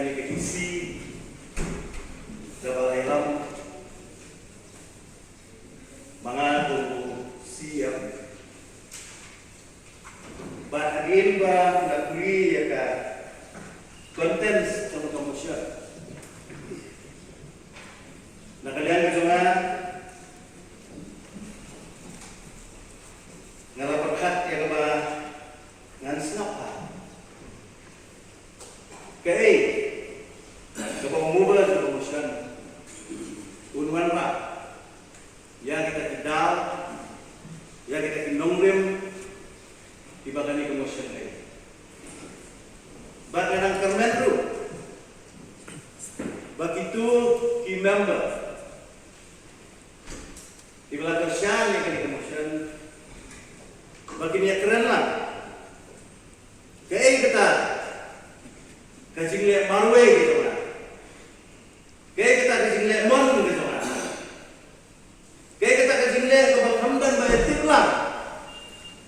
kami keisi dalam mga tunggu siap bahagian ba naguri ya ka contents sa promotion nakalian ka nga ngalapakat ya ba ngan snap ha kay kapag mubala sa promotion unuan pa ya kita kidal ya kita kinongrim iba kani promotion ay ba kanang karmentro begitu ki member ibala kerjaan ya kani promotion bagi niya keren lang kaya kita kasing lihat marwe gitu kan kaya kita kasing lihat mon gitu kan kaya kita kasing lihat kapag hamdan bayatik lang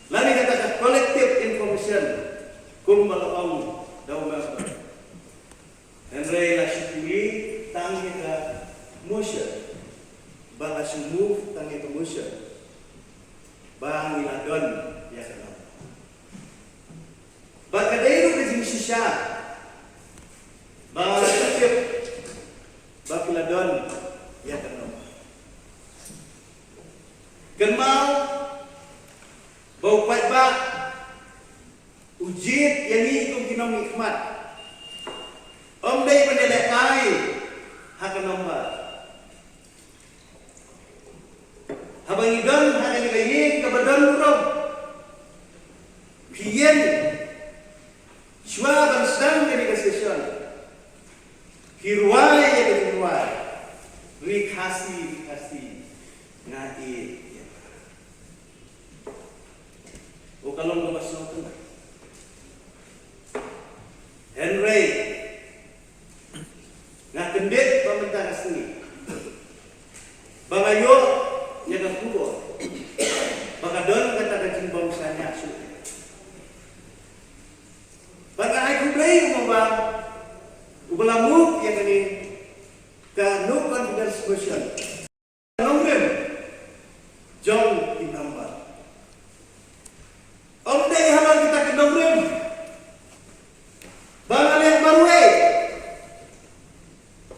lani kata collective information kung malaong daw member Henry Lashipili tangi ka motion baka sumove tangi ka motion bang iladon ya kenal baka dahil kasing sisya bang iladon baka iladon ya kenal kenal bau ba ujit yang itu kinong nikmat om day panilekay hakanomba habang idon hakanikayin kabadon rob piyen shwa bansang kanika sesyon hirway ya hirway rikasi ngai o kalong labas na ito. Henry, nga kendit pamentaras ni. Bangayo, niya kang kubo. Baka doon katagajing bangsa niya. Baka ay kublay mo ba? Ubalamuk, yan kanin, ka no confidence motion. Nongrim, John Inamba. Om day halal kita kedongrim bangal yang baru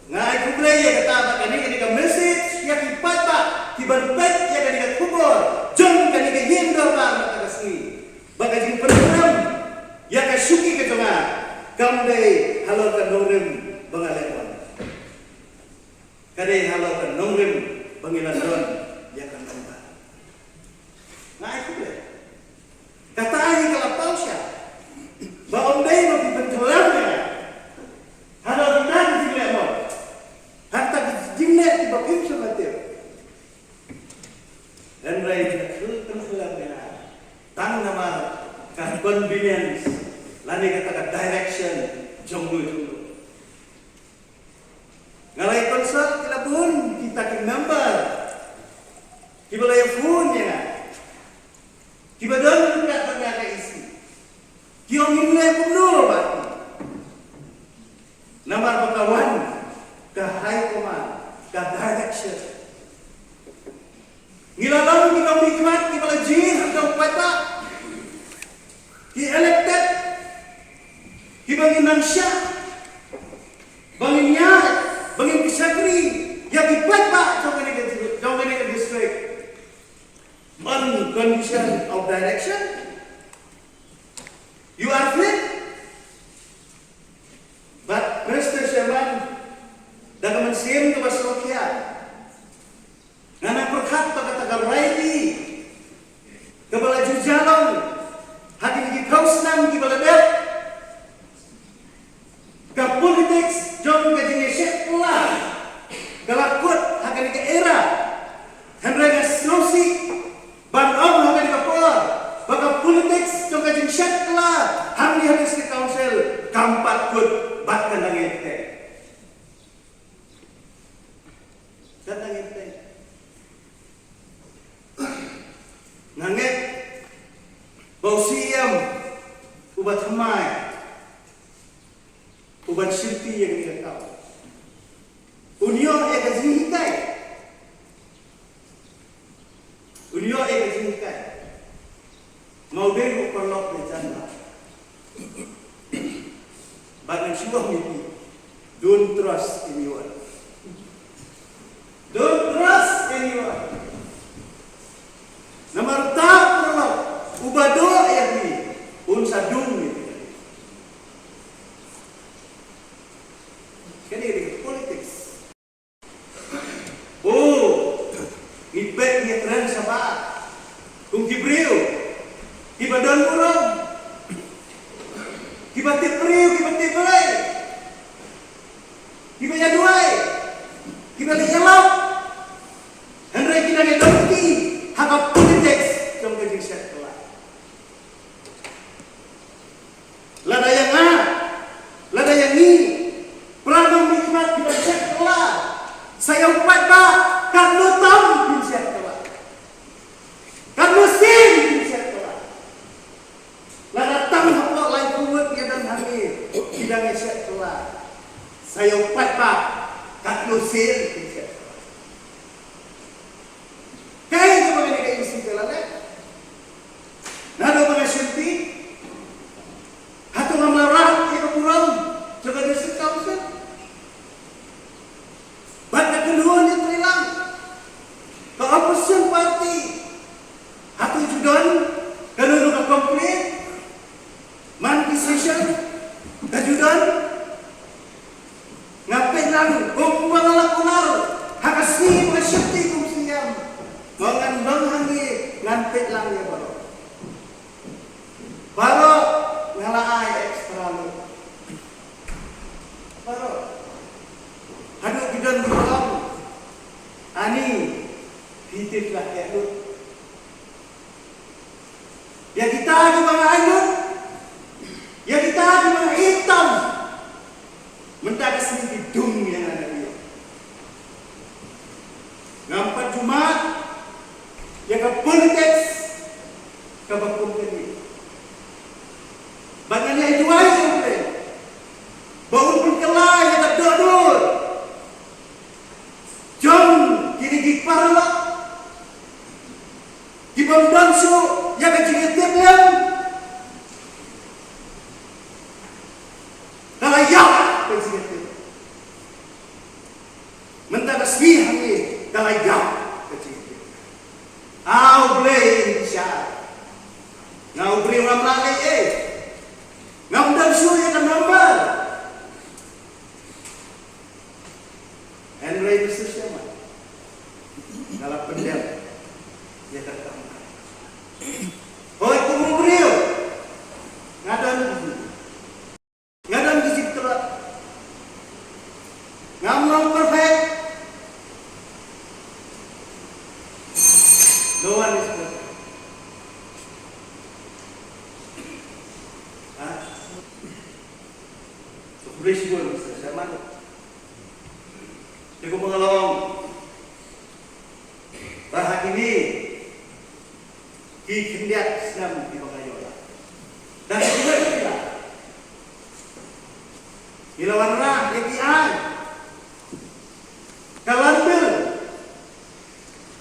ngai kublay ya kata kani ka message ya kipata kibanpet ya kani ka kubor jom kani ka yendo ba makasni bagajin program ya ka syuki ka jonga kam day halal ka dongrim bangal yang kadai halal ka dongrim bangilan don ya kan namba ngai kublay katanya kalau tahu siya, bahwa dia lebih penjualannya, ada kita di sini lemon, harta jinnya di bawah sama dia, dan mereka itu penjualannya, tang nama kan convenience, lalu kata direction, jonglu, ngalai konsol kita pun kita ke number, kita boleh phone ya. Kiba doon kita pagkakaisi. Kiyong inlay puno ba? Namar pagkawan, ka-high command, ka-direction. Ngilalang kita mikmat, kita lajin, hanggang pata. Ki-elected, kibangin siya, bangin niya, bangin kisagri, yang ipata, jauh ka district. On condition of direction, you are fit. But Mr. Sherman, dagaman siyem ka basokya. Nga nagpagkat pagkatagal Riley, kabala jujalong, hakin gikaus nang gibaladep, ka politics, John kajinesek pula, galakut, hakin ka era, Henry Gasnosi, Ban-om hakan kapor, baka politics jong kajing syakla, hamdi habis ke council, kampat kut, bahkan nangete. Dan nangete. Nanget, bau siam, ubat hamai, ubat syuti yang dia tahu. Unio e kazi hikai. Unio e kazi hikai. Mau bego kolok de janda. Bagan syuah mimpi. Don't trust anyone. Don't trust anyone. Nomor tak kolok. Ubado ayat ni. Unsa dung ni. Kan ini politics. Oh, ibet ni keren sama. Kung kibriu, kibadon kurang, kibatik priu, kibatik belai, kibaya duai, kibalik elok. Henry kita ni doki, haka politics trong cái chính sách của lại. Lada yang A, lada yang I. Pelanong nikmat kita cek kelak. Saya upat tak, kan lutam bisa kelak. Kan mesin bisa kelak. Lah datang hapok lain kuat dia dan hamil. Bidang cek kelak. Saya upat tak, kan mesin bisa kelak. Kaya itu mengenai kaya isi kelak. Nado mga syunti. Hato nga marah, ito kurang. Jaga desik kausan. Ba't keluhan yang terhilang? Ke opposition party atau judan kalau nak komplain manifestation kejudan ngapain lalu kumpulan kunar hakasni masyati kumsiam mengandang hangi ngapain lang ya baru ngalaai ekstra lu baru haduk judan kurang ani hititlah ya lu. Ya kita di mga ayun. Ya kita di mga hitam. Mendakas ni hidung yang ada dia. Ngampat Jumat. Ya ke politics. Ke bakum ini. Baganya itu aja boleh. Baun pun kelai ya tak dodol. Jom kini gipar lah. Gibam dansu ya kecil-kecil yang dalayak kecil-kecil. Mendakas ni hangi dalayak kecil-kecil. Au boleh insya. Ngau boleh orang lagi ngau dansu ya kan nombor. Henry itu siapa? Dalam pendek dia terkena. Hoi kumubrio. Ngadan gizi terat. Ngamrong perfect. No one is perfect. Berisiko saya mana? Cukup mengalami bahag ini dikendiat Islam di Bangkayola. Dan juga kita ilawan rah API kalanbil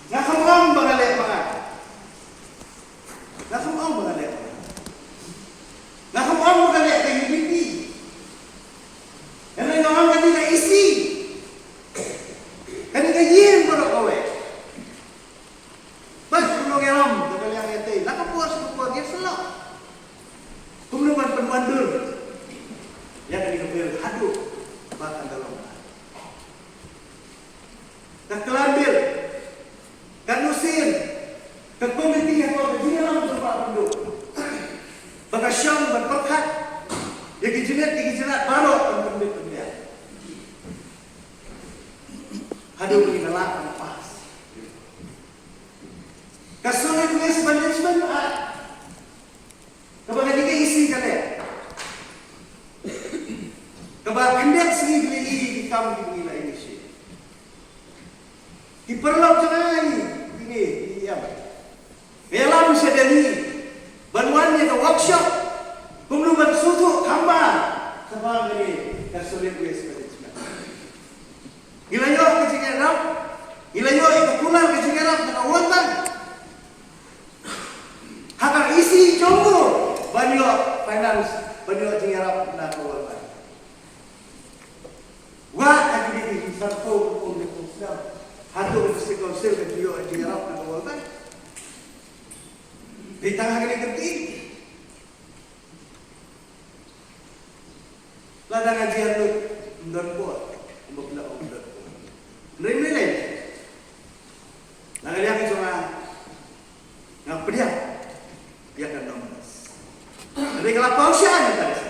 ngakamang bangalek mga ngakamang bangalek ngakamang bangalek kay unity and then ang kanina isi kanina yin para kawe bas tulong yaram yang ete lakapuas kupuas dia selok kumuluman penwandur yang dikepil haduk bahkan dalam kekelambil kanusin kekomiti yang kau di dalam tempat penduduk bagasyam berperkat yang dijelat baru penduduk haduk di dalam pas kasulit risk management kepada tiga isi kalian kepada kendek sini beli hitam di nilai ini sih diperlaut jangan ini diam dalam sedani bantuannya ke workshop kemudian suatu hamba sebab ini solid waste management. Ilayo ke Cingerap, ilayo ke pulang ke Cingerap na kawantan. Hakang isi jombo banyo finance, banyo Cingerap na kawantan. Wa activity sarko kung dikonsel, hato ke konsel ke banyo Cingerap na kawantan. Ditang hagani kerti. Ladang ajian tu ndon buat, umbak ndon. Nilai, nak lihat cuma ngapa dia kan nombor. Tapi kalau pausan tadi,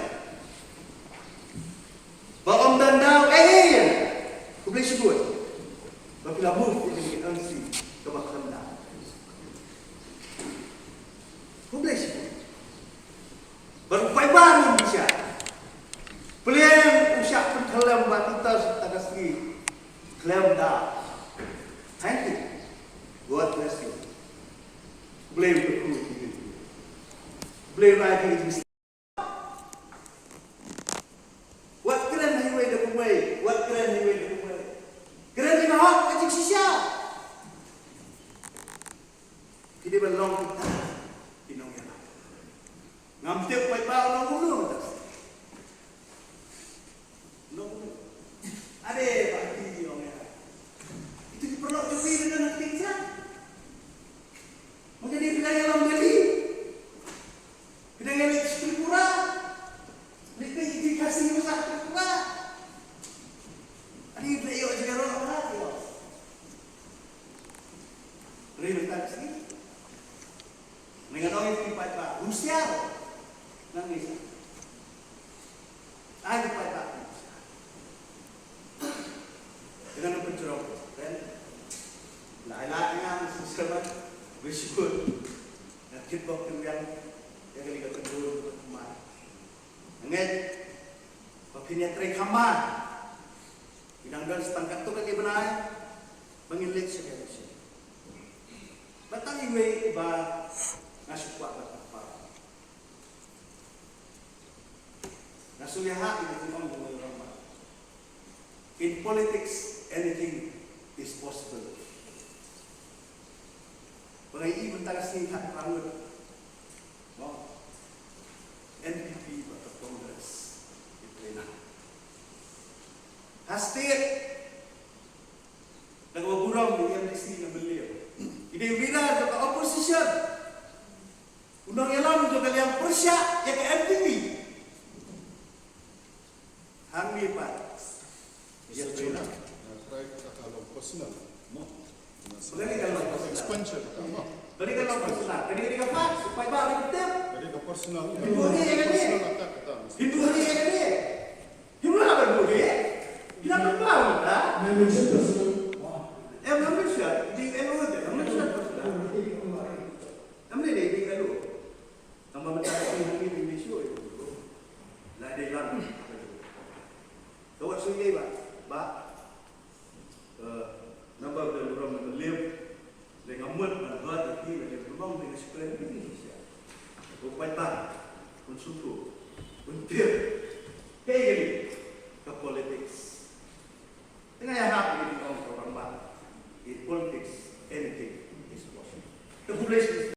baom dan dau boleh sebut. Tapi labu ini angsi kebakaran dah. Boleh sebut. Berupaya baru bisa. Pelian usia pentelam batitas tak kasih. Claim down. Thank you. God bless you. Blame the crew. Blame activities. What keren highway the kumai? What keren highway the kumai? Keren di bawah kecil sisa. Kita belong kita. Inong ya. Ngamtip pai bau nong ulu. Nong ulu. Ade pagi. Itu diperlukan juga dengan kerja. Menjadi wilayah lambeli, wilayah Tripura, dikasih usaha Tripura. Ada wilayah juga orang lagi. Ribet sih. Mengenai tempat pak, Rusia, nangis. Ada tempat pak. Dengan pencerok. Lain-lainnya sesuatu bersyukur dan kita yang kita kedua kemana. Ingat, opini terikaman, bidang setangkat tu kaki benar, mengilik segala sesuatu. Batang iwe ba ngasuk kuat apa? Ngasuk lihat itu orang orang. In politics, anything is possible. Bagi bentang singkat rambut, NPP atau Kongres itu enak. Hastir, lagu burung yang di sini beliau. Ini wira juga opposition. Undang Elam juga yang persyak yang NPP. Hamil pak. Ya benar. Kalau personal, Bagaimana kalau expansion, Bagaimana kalau personal? Bagaimana kalau pak? Supaya baru kita. Jadi personal. Hindu hari yang ini. Hindu hari yang ini. Hindu apa dulu ya? Kita berpau kita. Membership personal. Membership di LO itu. Membership personal. Kami ni di LO. Tambah betul ini di Malaysia itu. Lah ada yang. Tawak suyi ba. Nampak orang melihat dengan amat manfaat itu dari memang dengan sekolah Indonesia. Bukan konsultu, untuk kayak gini ke politics. Tengah yang hak ini orang-orang, in politics anything is possible. The population